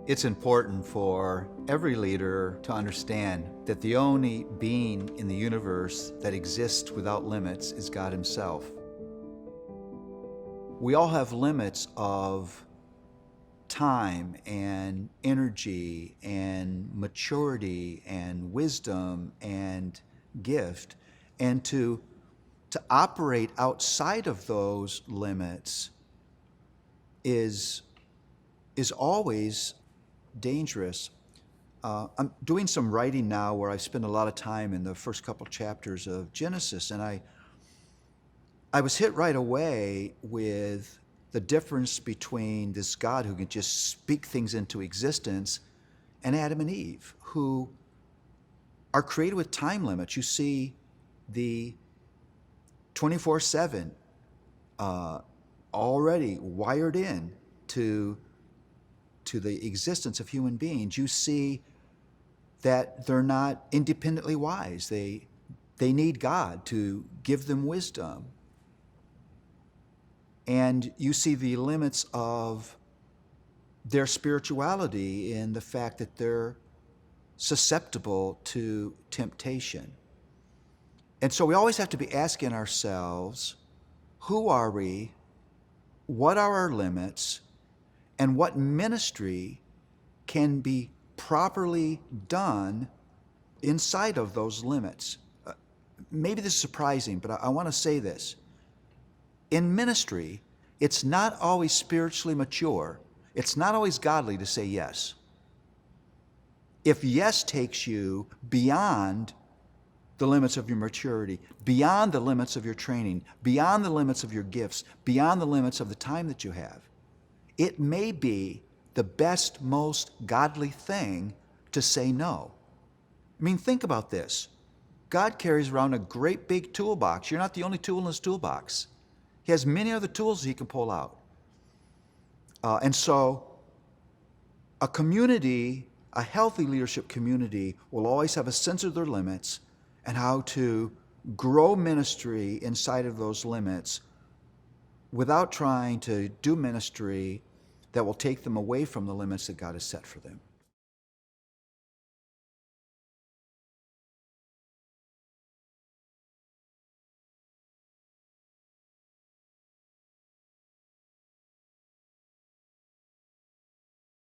It's important for every leader to understand that the only being in the universe that exists without limits is God Himself. We all have limits of time and energy and maturity and wisdom and gift, and to operate outside of those limits is always dangerous. I'm doing some writing now where I spend a lot of time in the first couple chapters of Genesis, and I was hit right away with the difference between this God who can just speak things into existence and Adam and Eve, who are created with time limits. You see the 24/7 already wired in to the existence of human beings. You see that they're not independently wise. They need God to give them wisdom. And you see the limits of their spirituality in the fact that they're susceptible to temptation. And so we always have to be asking ourselves, who are we? What are our limits? And what ministry can be properly done inside of those limits? Maybe this is surprising, but I want to say this. In ministry, it's not always spiritually mature. It's not always godly to say yes. If yes takes you beyond the limits of your maturity, beyond the limits of your training, beyond the limits of your gifts, beyond the limits of the time that you have, it may be the best, most godly thing to say no. I mean, think about this. God carries around a great big toolbox. You're not the only tool in His toolbox. He has many other tools He can pull out. And so a community, a healthy leadership community, will always have a sense of their limits and how to grow ministry inside of those limits without trying to do ministry that will take them away from the limits that God has set for them.